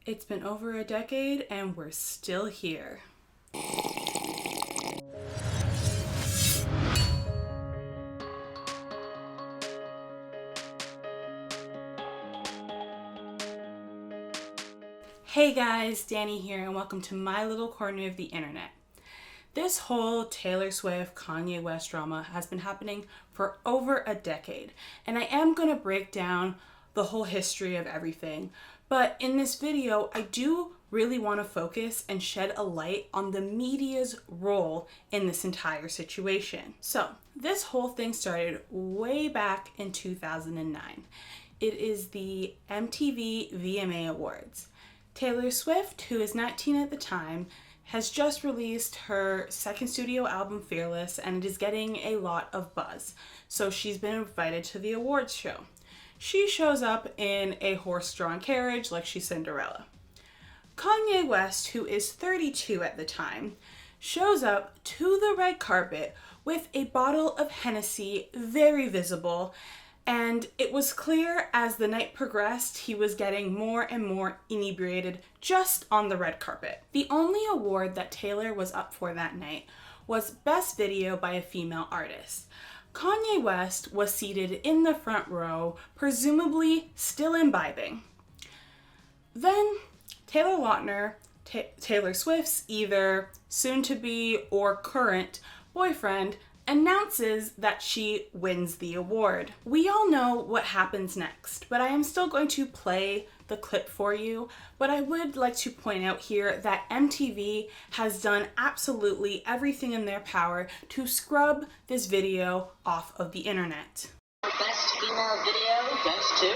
It's been over a decade and we're still here. Hey guys, Dani here and welcome to my little corner of the internet. This whole Taylor Swift, Kanye West drama has been happening for over a decade, and I am going to break down the whole history of everything. But in this video, I do really want to focus and shed a light on the media's role in this entire situation. So, this whole thing started way back in 2009. It is the MTV VMA Awards. Taylor Swift, who is 19 at the time, has just released her second studio album, Fearless, and it is getting a lot of buzz. So she's been invited to the awards show. She shows up in a horse-drawn carriage like she's Cinderella. Kanye West, who is 32 at the time, shows up to the red carpet with a bottle of Hennessy, very visible, and it was clear as the night progressed he was getting more and more inebriated just on the red carpet. The only award that Taylor was up for that night was Best Video by a Female Artist. Kanye West was seated in the front row, presumably still imbibing. Then Taylor Lautner, Taylor Swift's either soon-to-be or current boyfriend, announces that she wins the award. We all know what happens next, but I am still going to play the clip for you. But I would like to point out here that MTV has done absolutely everything in their power to scrub this video off of the internet. Best female video goes to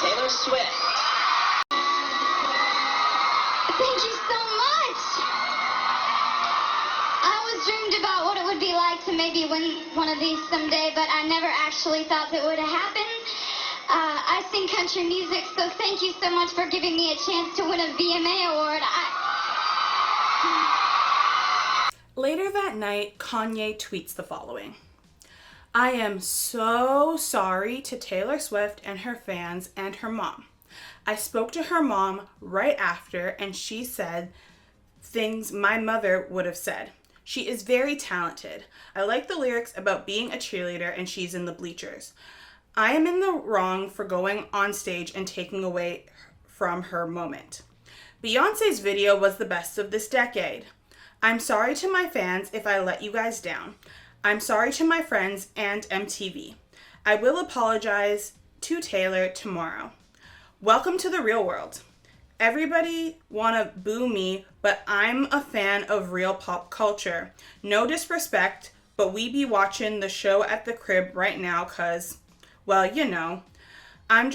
Taylor Swift. Thank you so much! I always dreamed about what it would be like to maybe win one of these someday, but I never actually thought that would happen. I sing country music, so thank you so much for giving me a chance to win a VMA award. Later that night, Kanye tweets the following: "I am so sorry to Taylor Swift and her fans and her mom. I spoke to her mom right after and she said things my mother would have said. She is very talented. I like the lyrics about being a cheerleader and she's in the bleachers. I am in the wrong for going on stage and taking away from her moment. Beyonce's video was the best of this decade. I'm sorry to my fans if I let you guys down. I'm sorry to my friends and MTV. I will apologize to Taylor tomorrow. Welcome to the real world. Everybody wanna boo me, but I'm a fan of real pop culture. No disrespect, but we be watching the show at the crib right now cause, well, you know, I'm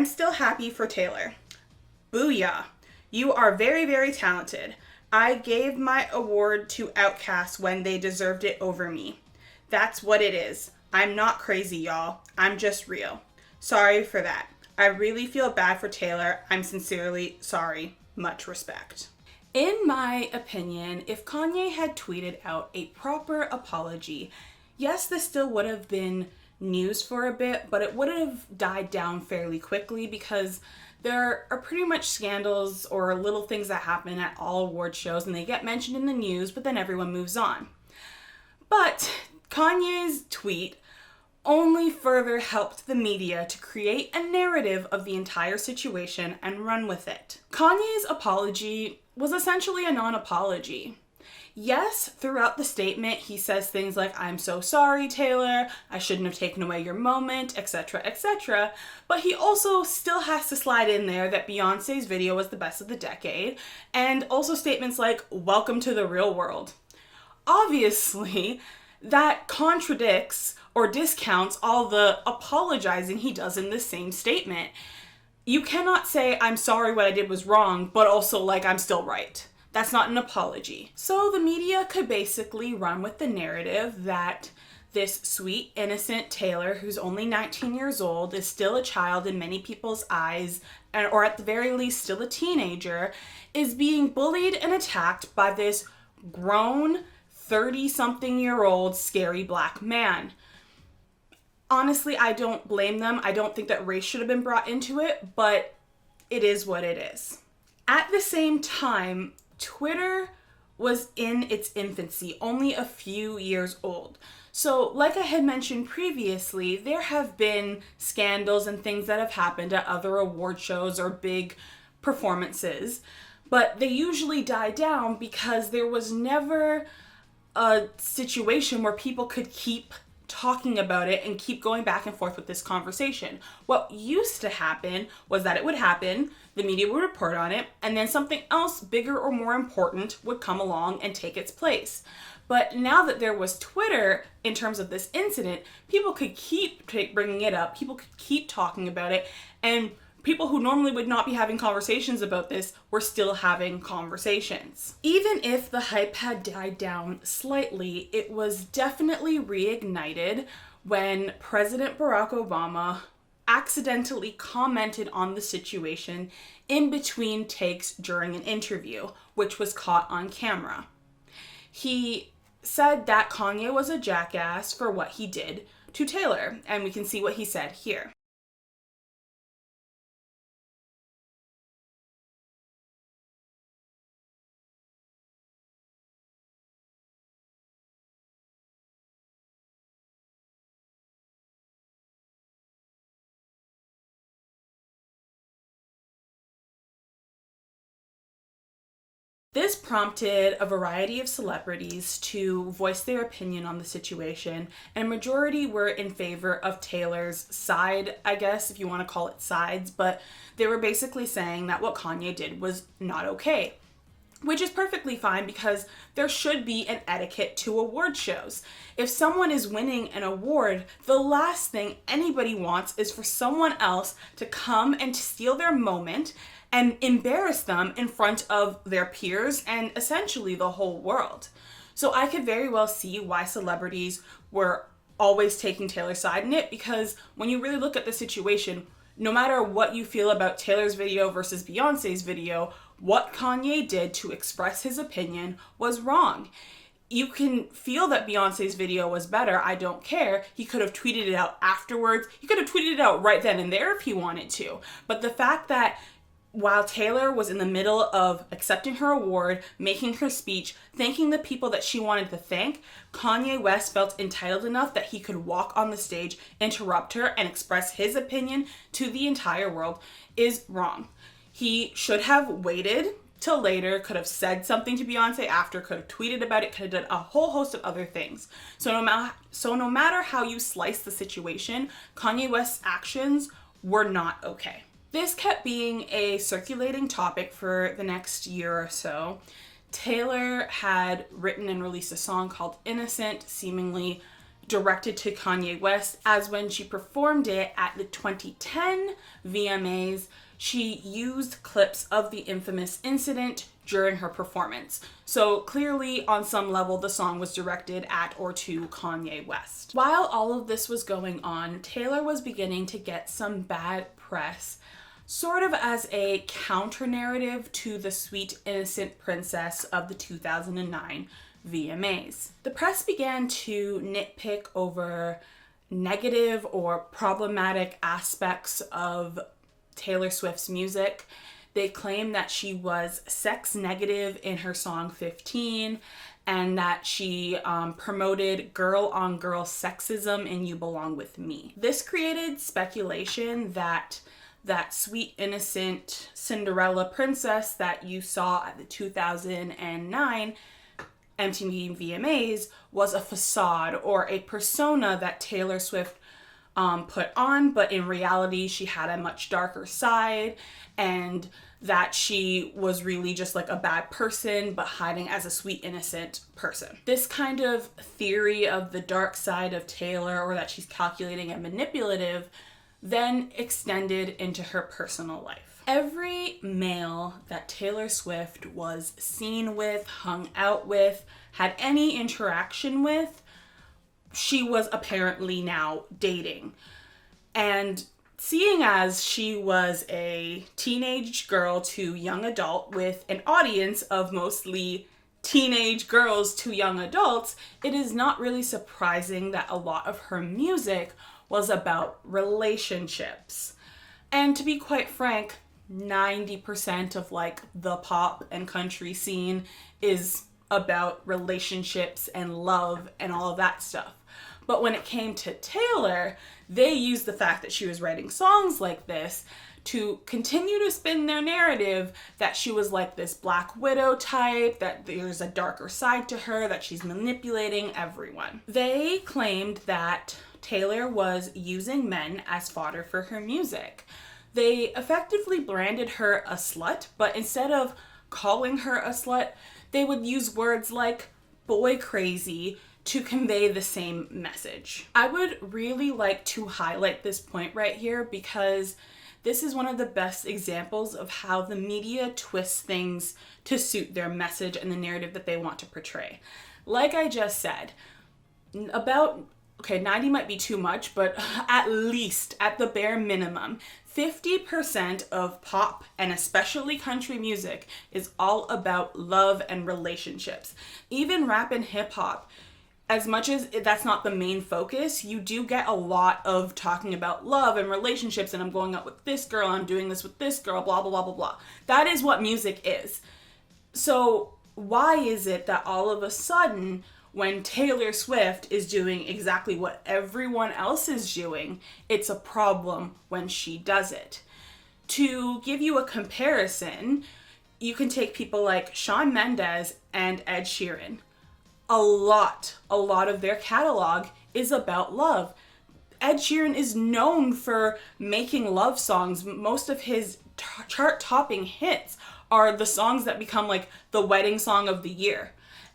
still happy for Taylor. Booyah. You are very, very talented. I gave my award to Outkast when they deserved it over me. That's what it is. I'm not crazy, y'all. I'm just real. Sorry for that. I really feel bad for Taylor. I'm sincerely sorry. Much respect." In my opinion, if Kanye had tweeted out a proper apology, yes, this still would have been news for a bit, but it would have died down fairly quickly because there are pretty much scandals or little things that happen at all award shows and they get mentioned in the news, but then everyone moves on. But Kanye's tweet only further helped the media to create a narrative of the entire situation and run with it. Kanye's apology was essentially a non-apology. Yes, throughout the statement, he says things like, "I'm so sorry, Taylor, I shouldn't have taken away your moment," etc., etc., but he also still has to slide in there that Beyonce's video was the best of the decade, and also statements like, "Welcome to the real world." Obviously, that contradicts or discounts all the apologizing he does in the same statement. You cannot say, "I'm sorry, what I did was wrong," but also like, "I'm still right." That's not an apology. So the media could basically run with the narrative that this sweet, innocent Taylor, who's only 19 years old, is still a child in many people's eyes, or at the very least still a teenager, is being bullied and attacked by this grown 30-something-year-old scary black man. Honestly, I don't blame them. I don't think that race should have been brought into it, but it is what it is. At the same time, Twitter was in its infancy, only a few years old. So, like I had mentioned previously, there have been scandals and things that have happened at other award shows or big performances, but they usually die down because there was never a situation where people could keep talking about it and keep going back and forth with this conversation. What used to happen was that it would happen, the media would report on it, and then something else bigger or more important would come along and take its place. But now that there was Twitter, in terms of this incident, people could keep bringing it up, people could keep talking about it, and people who normally would not be having conversations about this were still having conversations. Even if the hype had died down slightly, it was definitely reignited when President Barack Obama accidentally commented on the situation in between takes during an interview, which was caught on camera. He said that Kanye was a jackass for what he did to Taylor, and we can see what he said here. This prompted a variety of celebrities to voice their opinion on the situation, and a majority were in favor of Taylor's side, I guess, if you want to call it sides, but they were basically saying that what Kanye did was not okay. Which is perfectly fine because there should be an etiquette to award shows. If someone is winning an award, the last thing anybody wants is for someone else to come and steal their moment and embarrass them in front of their peers and essentially the whole world. So I could very well see why celebrities were always taking Taylor's side in it, because when you really look at the situation, no matter what you feel about Taylor's video versus Beyonce's video, what Kanye did to express his opinion was wrong. You can feel that Beyonce's video was better, I don't care. He could have tweeted it out afterwards. He could have tweeted it out right then and there if he wanted to. But the fact that while Taylor was in the middle of accepting her award, making her speech, thanking the people that she wanted to thank, Kanye West felt entitled enough that he could walk on the stage, interrupt her, and express his opinion to the entire world is wrong. He should have waited till later, could have said something to Beyonce after, could have tweeted about it, could have done a whole host of other things. So no matter how you slice the situation, Kanye West's actions were not okay. This kept being a circulating topic for the next year or so. Taylor had written and released a song called Innocent, seemingly directed to Kanye West, as when she performed it at the 2010 VMAs, she used clips of the infamous incident during her performance. So clearly, on some level, the song was directed at or to Kanye West. While all of this was going on, Taylor was beginning to get some bad press, sort of as a counter-narrative to the sweet, innocent princess of the 2009 VMAs. The press began to nitpick over negative or problematic aspects of Taylor Swift's music. They claimed that she was sex negative in her song 15, and that she promoted girl-on-girl sexism in You Belong With Me. This created speculation that sweet, innocent Cinderella princess that you saw at the 2009 MTV VMAs was a facade or a persona that Taylor Swift put on, but in reality she had a much darker side, and that she was really just like a bad person but hiding as a sweet, innocent person. This kind of theory of the dark side of Taylor, or that she's calculating and manipulative, then extended into her personal life. Every male that Taylor Swift was seen with, hung out with, had any interaction with, she was apparently now dating. And seeing as she was a teenage girl to young adult with an audience of mostly teenage girls to young adults, it is not really surprising that a lot of her music was about relationships. And to be quite frank, 90% of like the pop and country scene is about relationships and love and all of that stuff. But when it came to Taylor, they used the fact that she was writing songs like this to continue to spin their narrative that she was like this Black Widow type, that there's a darker side to her, that she's manipulating everyone. They claimed that Taylor was using men as fodder for her music. They effectively branded her a slut, but instead of calling her a slut, they would use words like boy crazy to convey the same message. I would really like to highlight this point right here because this is one of the best examples of how the media twists things to suit their message and the narrative that they want to portray. Like I just said, about, 90 might be too much, but at least, at the bare minimum, 50% of pop and especially country music is all about love and relationships. Even rap and hip hop, as much as that's not the main focus, you do get a lot of talking about love and relationships, and I'm going out with this girl, I'm doing this with this girl, blah, blah, blah, blah, blah. That is what music is. So why is it that all of a sudden, when Taylor Swift is doing exactly what everyone else is doing, it's a problem when she does it? To give you a comparison, you can take people like Shawn Mendes and Ed Sheeran. A lot of their catalog is about love. Ed Sheeran is known for making love songs. Most of his chart-topping hits are the songs that become like the wedding song of the year.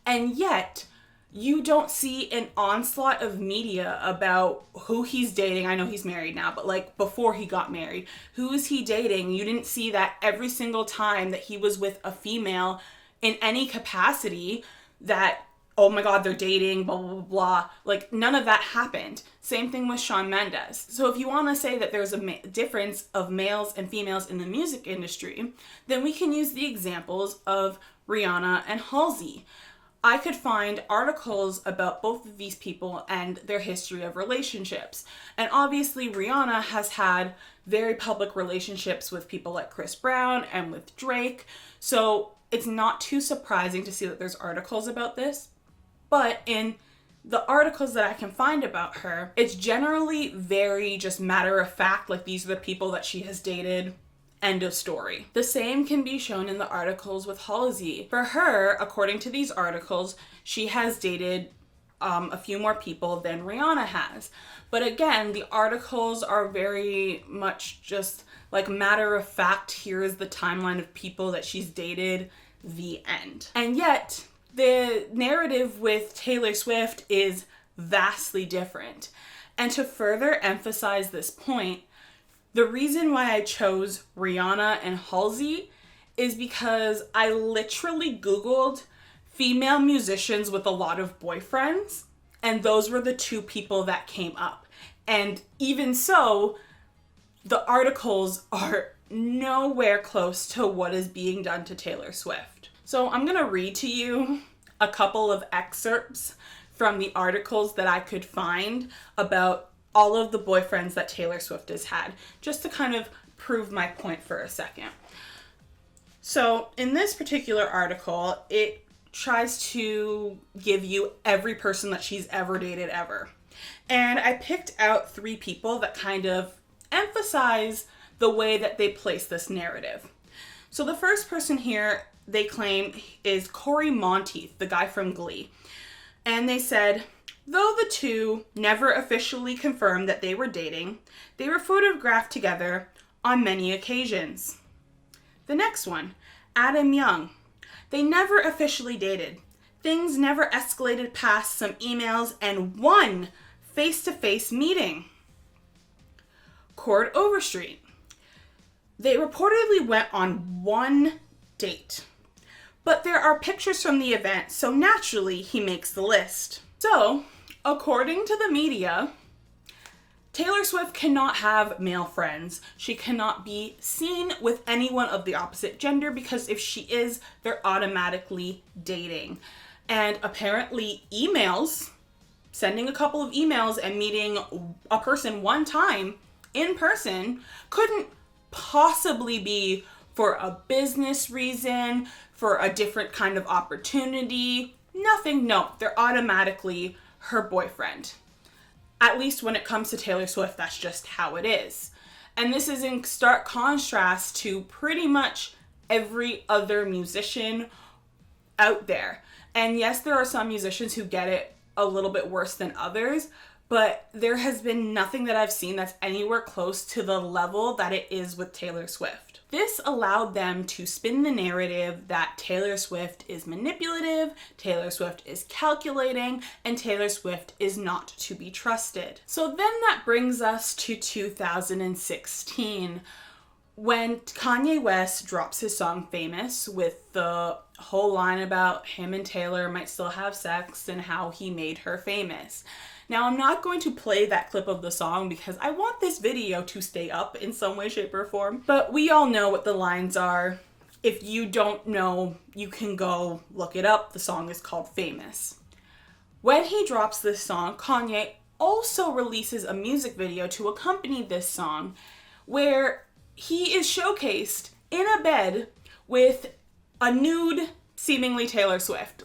And yet, you don't see an onslaught of media about who he's dating. I know he's married now, but like before he got married, who is he dating? You didn't see that every single time that he was with a female in any capacity that, oh my God, they're dating, blah, blah, blah, blah. Like, none of that happened. Same thing with Shawn Mendes. So if you want to say that there's a difference of males and females in the music industry, then we can use the examples of Rihanna and Halsey. I could find articles about both of these people and their history of relationships. And obviously Rihanna has had very public relationships with people like Chris Brown and with Drake. So it's not too surprising to see that there's articles about this. But in the articles that I can find about her, it's generally very just matter of fact, like these are the people that she has dated, end of story. The same can be shown in the articles with Halsey. For her, according to these articles, she has dated a few more people than Rihanna has. But again, the articles are very much just like matter of fact, here is the timeline of people that she's dated, the end. And yet, the narrative with Taylor Swift is vastly different. And to further emphasize this point, the reason why I chose Rihanna and Halsey is because I literally Googled female musicians with a lot of boyfriends, and those were the two people that came up. And even so, the articles are nowhere close to what is being done to Taylor Swift. So I'm gonna read to you a couple of excerpts from the articles that I could find about all of the boyfriends that Taylor Swift has had, just to kind of prove my point for a second. So in this particular article, it tries to give you every person that she's ever dated ever. And I picked out 3 people that kind of emphasize the way that they place this narrative. So the first person here they claim is Corey Monteith, the guy from Glee. And they said, though the two never officially confirmed that they were dating, they were photographed together on many occasions. The next one, Adam Young. They never officially dated. Things never escalated past some emails and one face-to-face meeting. Cord Overstreet. They reportedly went on one date. But there are pictures from the event, so naturally he makes the list. So, according to the media, Taylor Swift cannot have male friends. She cannot be seen with anyone of the opposite gender because if she is, they're automatically dating. And apparently emails sending a couple of emails and meeting a person one time in person couldn't possibly be for a business reason, for a different kind of opportunity. Nothing, no, they're automatically her boyfriend. At least when it comes to Taylor Swift, that's just how it is. And this is in stark contrast to pretty much every other musician out there. And yes, there are some musicians who get it a little bit worse than others, but there has been nothing that I've seen that's anywhere close to the level that it is with Taylor Swift. This allowed them to spin the narrative that Taylor Swift is manipulative, Taylor Swift is calculating, and Taylor Swift is not to be trusted. So then that brings us to 2016, when Kanye West drops his song Famous with the whole line about him and Taylor might still have sex and how he made her famous. Now, I'm not going to play that clip of the song because I want this video to stay up in some way, shape, or form. But we all know what the lines are. If you don't know, you can go look it up. The song is called Famous. When he drops this song, Kanye also releases a music video to accompany this song where he is showcased in a bed with a nude, seemingly Taylor Swift.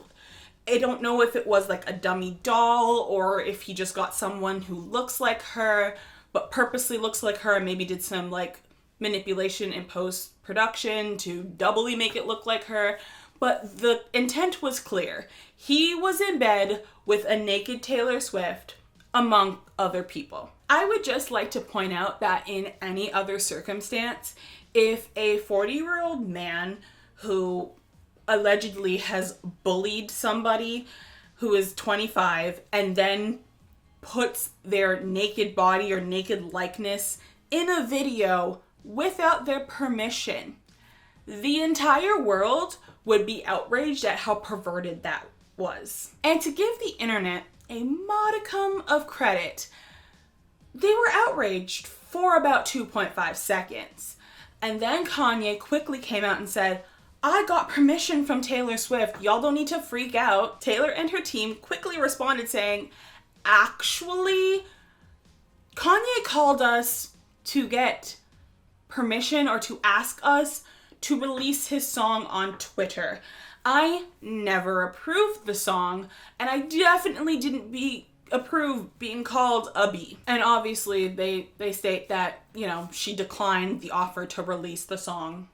I don't know if it was like a dummy doll or if he just got someone who looks like her, but purposely looks like her and maybe did some like manipulation in post-production to doubly make it look like her. But the intent was clear. He was in bed with a naked Taylor Swift among other people. I would just like to point out that in any other circumstance, if a 40-year-old man who allegedly has bullied somebody who is 25 and then puts their naked body or naked likeness in a video without their permission, the entire world would be outraged at how perverted that was. And to give the internet a modicum of credit, they were outraged for about 2.5 seconds. And then Kanye quickly came out and said, I got permission from Taylor Swift. Y'all don't need to freak out. Taylor and her team quickly responded saying, actually, Kanye called us to get permission or to ask us to release his song on Twitter. I never approved the song, and I definitely didn't approve being called a B. And obviously they state that, she declined the offer to release the song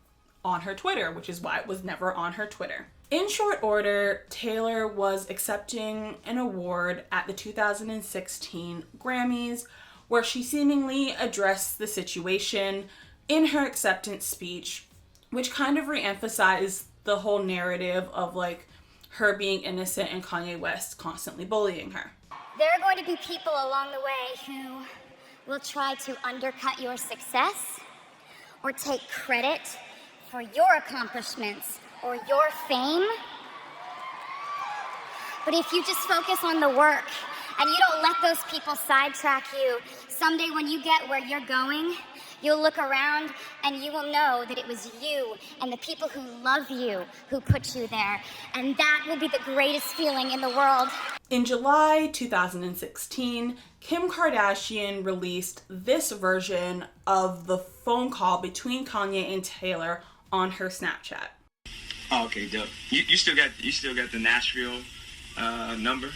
on her Twitter, which is why it was never on her Twitter. In short order, Taylor was accepting an award at the 2016 Grammys, where she seemingly addressed the situation in her acceptance speech, which kind of re-emphasized the whole narrative of like her being innocent and Kanye West constantly bullying her. There are going to be people along the way who will try to undercut your success or take credit for your accomplishments or your fame. But if you just focus on the work and you don't let those people sidetrack you, someday when you get where you're going, you'll look around and you will know that it was you and the people who love you who put you there. And that will be the greatest feeling in the world. In July 2016, Kim Kardashian released this version of the phone call between Kanye and Taylor on her Snapchat. Oh, okay, dope. You still got the Nashville number?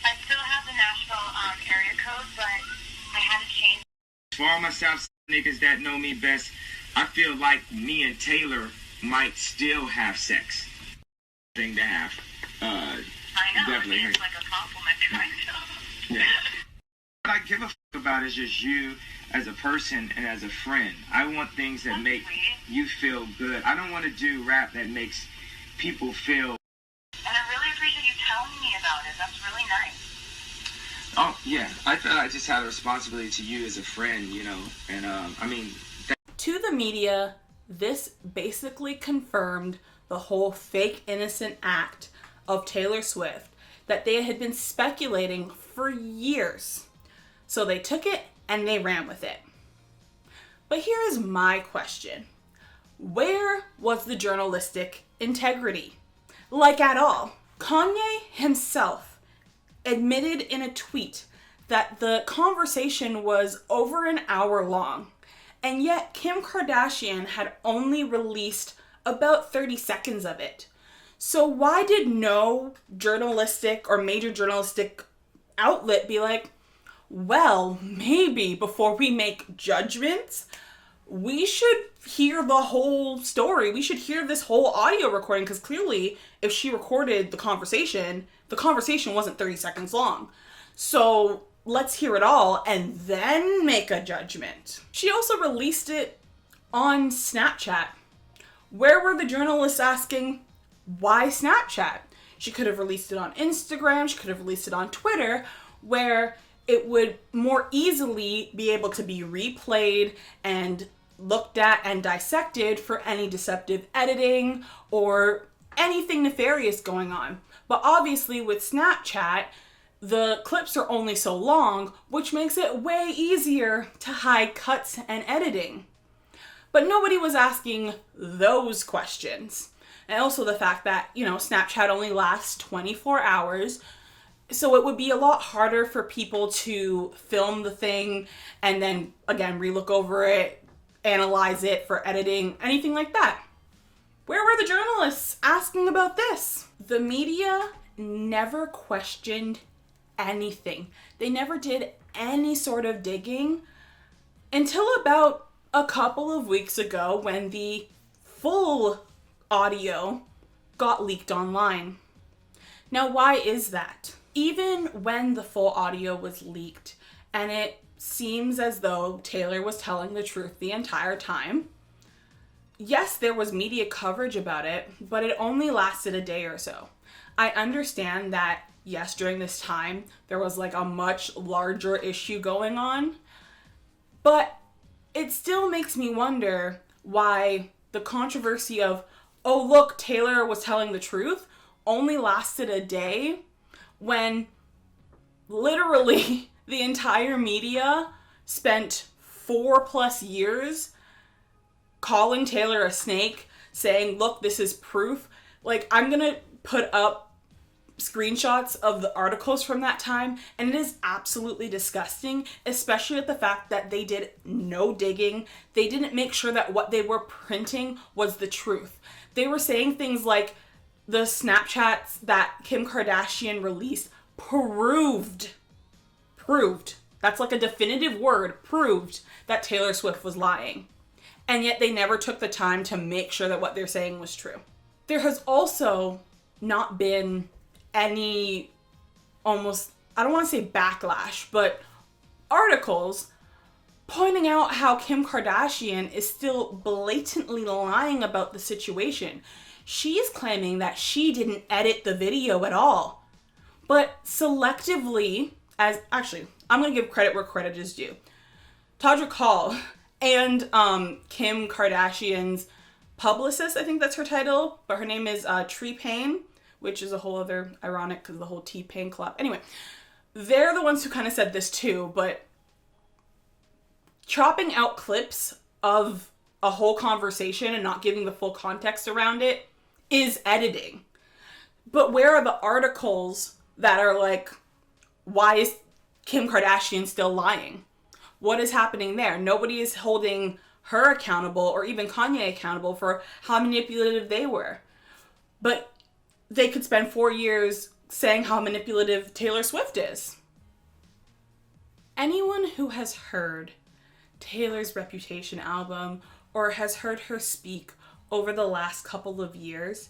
I still have the Nashville area code, but I haven't changed. For all my South niggas that know me best, I feel like me and Taylor might still have sex. Thing to have. I know. Definitely. It's like a compliment, kind of. Yeah. What I give a about is just you as a person and as a friend. I want things that make you feel good. I don't want to do rap that makes people feel. And I really appreciate you telling me about it. That's really nice. Oh, yeah. I thought I just had a responsibility to you as a friend, and To the media, this basically confirmed the whole fake innocent act of Taylor Swift that they had been speculating for years. So they took it and they ran with it. But here is my question. Where was the journalistic integrity? Like at all. Kanye himself admitted in a tweet that the conversation was over an hour long, and yet Kim Kardashian had only released about 30 seconds of it. So why did no journalistic or major journalistic outlet be like, well, maybe before we make judgments, we should hear the whole story. We should hear this whole audio recording, because clearly if she recorded the conversation wasn't 30 seconds long. So let's hear it all and then make a judgment. She also released it on Snapchat. Where were the journalists asking, why Snapchat? She could have released it on Instagram, she could have released it on Twitter, where it would more easily be able to be replayed and looked at and dissected for any deceptive editing or anything nefarious going on. But obviously with Snapchat, the clips are only so long, which makes it way easier to hide cuts and editing. But nobody was asking those questions. And also the fact that, Snapchat only lasts 24 hours, so it would be a lot harder for people to film the thing and then, again, relook over it, analyze it for editing, anything like that. Where were the journalists asking about this? The media never questioned anything. They never did any sort of digging until about a couple of weeks ago when the full audio got leaked online. Now, why is that? Even when the full audio was leaked, and it seems as though Taylor was telling the truth the entire time, yes, there was media coverage about it, but it only lasted a day or so. I understand that, yes, during this time, there was like a much larger issue going on, but it still makes me wonder why the controversy of, oh, look, Taylor was telling the truth, only lasted a day, when literally the entire media spent 4+ years calling Taylor a snake, saying, look, this is proof. Like, I'm gonna put up screenshots of the articles from that time, and it is absolutely disgusting, especially with the fact that they did no digging. They didn't make sure that what they were printing was the truth. They were saying things like, the Snapchats that Kim Kardashian released proved, that's like a definitive word, proved that Taylor Swift was lying. And yet they never took the time to make sure that what they're saying was true. There has also not been any I don't want to say backlash, but articles pointing out how Kim Kardashian is still blatantly lying about the situation. She's claiming that she didn't edit the video at all. But selectively, I'm going to give credit where credit is due. Todrick Hall and Kim Kardashian's publicist, I think that's her title, but her name is T-Pain, which is a whole other ironic because the whole T-Pain collab. Anyway, they're the ones who kind of said this too, but chopping out clips of a whole conversation and not giving the full context around it is editing. But where are the articles that are like, why is Kim Kardashian still lying? What is happening there? Nobody is holding her accountable or even Kanye accountable for how manipulative they were. But they could spend 4 years saying how manipulative Taylor Swift is. Anyone who has heard Taylor's Reputation album or has heard her speak over the last couple of years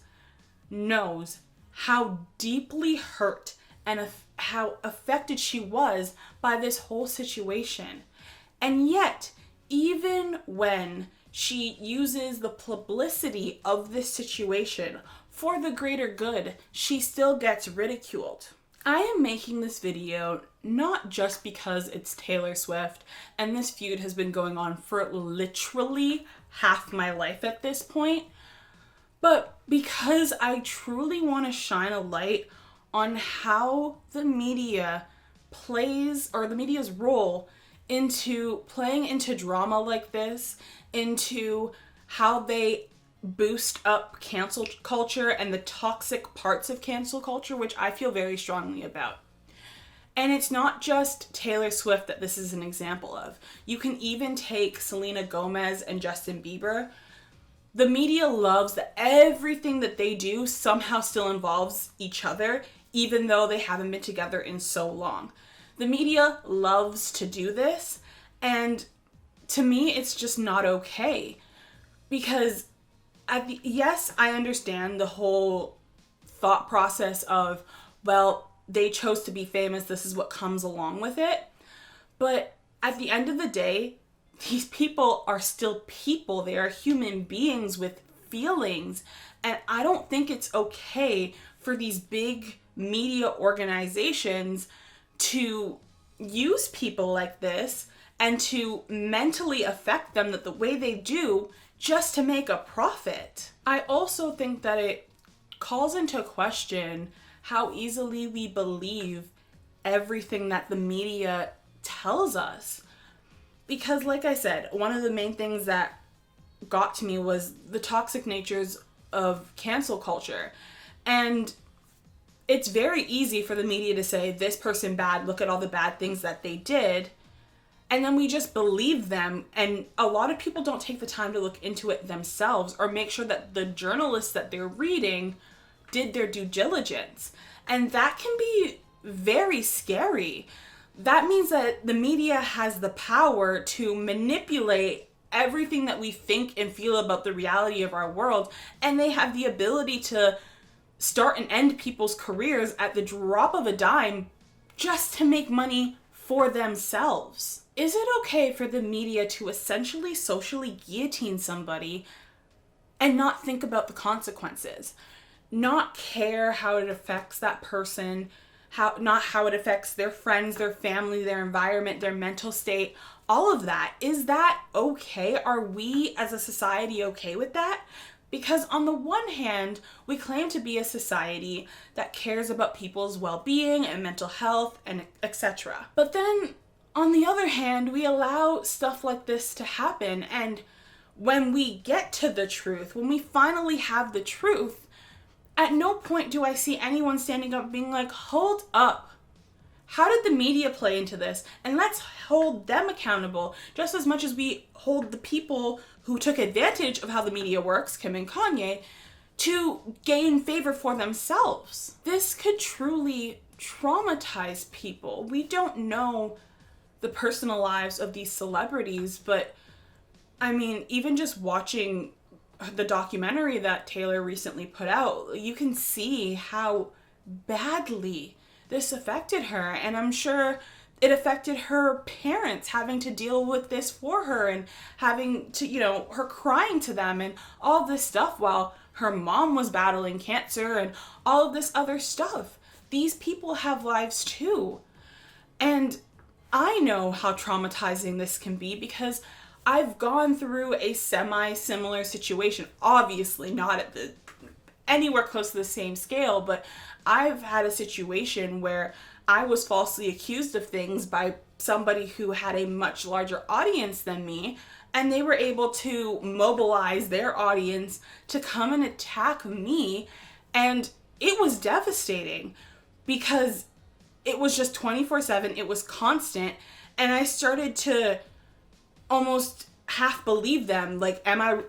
knows how deeply hurt and how affected she was by this whole situation. And yet, even when she uses the publicity of this situation for the greater good, she still gets ridiculed. I am making this video not just because it's Taylor Swift and this feud has been going on for literally half my life at this point, but because I truly want to shine a light on how the media plays, or the media's role into playing into drama like this, into how they boost up cancel culture and the toxic parts of cancel culture, which I feel very strongly about. And it's not just Taylor Swift that this is an example of. You can even take Selena Gomez and Justin Bieber. The media loves that everything that they do somehow still involves each other, even though they haven't been together in so long. The media loves to do this, and to me, it's just not okay. Because, yes, I understand the whole thought process of, well, they chose to be famous, this is what comes along with it. But at the end of the day, these people are still people. They are human beings with feelings. And I don't think it's okay for these big media organizations to use people like this and to mentally affect them the way they do just to make a profit. I also think that it calls into question how easily we believe everything that the media tells us. Because like I said, one of the main things that got to me was the toxic natures of cancel culture. And it's very easy for the media to say, this person bad, look at all the bad things that they did. And then we just believe them. And a lot of people don't take the time to look into it themselves or make sure that the journalists that they're reading did their due diligence. And that can be very scary. That means that the media has the power to manipulate everything that we think and feel about the reality of our world. And they have the ability to start and end people's careers at the drop of a dime just to make money for themselves. Is it okay for the media to essentially socially guillotine somebody and not think about the consequences? Not care how it affects that person, not how it affects their friends, their family, their environment, their mental state, all of that. Is that okay? Are we as a society okay with that? Because on the one hand, we claim to be a society that cares about people's well-being and mental health and etc. But then on the other hand, we allow stuff like this to happen. And when we get to the truth, when we finally have the truth, at no point do I see anyone standing up being like, hold up. How did the media play into this? And let's hold them accountable just as much as we hold the people who took advantage of how the media works, Kim and Kanye, to gain favor for themselves. This could truly traumatize people. We don't know the personal lives of these celebrities, but I mean, even just watching the documentary that Taylor recently put out, you can see how badly this affected her. And I'm sure it affected her parents having to deal with this for her and having to, her crying to them and all this stuff while her mom was battling cancer and all of this other stuff. These people have lives too. And I know how traumatizing this can be because I've gone through a semi-similar situation. Obviously not at anywhere close to the same scale, but I've had a situation where I was falsely accused of things by somebody who had a much larger audience than me, and they were able to mobilize their audience to come and attack me, and it was devastating because it was just 24/7, it was constant, and I started to almost half believe them. Like,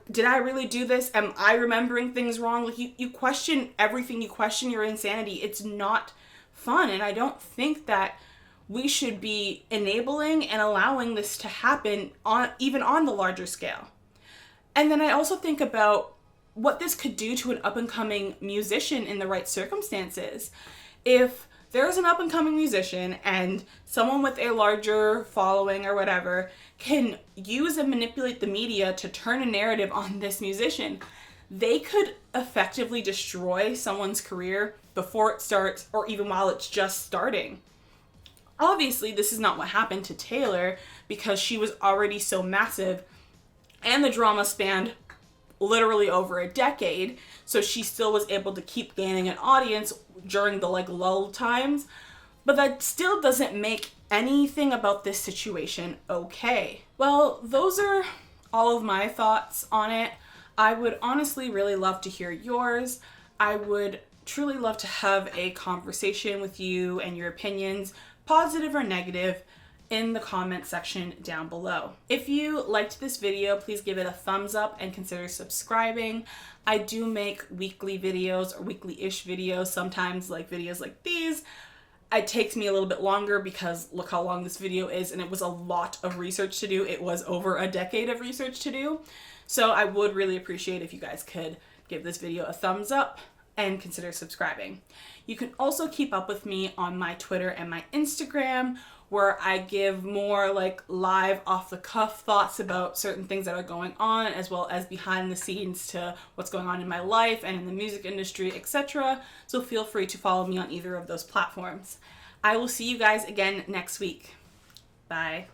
did I really do this? Am I remembering things wrong? Like, you question everything, you question your insanity. It's not fun, and I don't think that we should be enabling and allowing this to happen even on the larger scale. And then I also think about what this could do to an up-and-coming musician in the right circumstances. If there's an up-and-coming musician and someone with a larger following or whatever can use and manipulate the media to turn a narrative on this musician, they could effectively destroy someone's career before it starts or even while it's just starting. Obviously, this is not what happened to Taylor because she was already so massive and the drama spanned literally over a decade, so she still was able to keep gaining an audience during the lull times, but that still doesn't make anything about this situation okay. Well, those are all of my thoughts on it. I would honestly really love to hear yours. I would truly love to have a conversation with you and your opinions. positive or negative, in the comment section down below. If you liked this video, please give it a thumbs up and consider subscribing. I do make weekly videos or weekly-ish videos, sometimes like videos like these. It takes me a little bit longer because look how long this video is, and it was a lot of research to do. It was over a decade of research to do. So I would really appreciate if you guys could give this video a thumbs up and consider subscribing. You can also keep up with me on my Twitter and my Instagram, where I give more like live off the cuff thoughts about certain things that are going on, as well as behind the scenes to what's going on in my life and in the music industry, etc. So feel free to follow me on either of those platforms. I will see you guys again next week. Bye.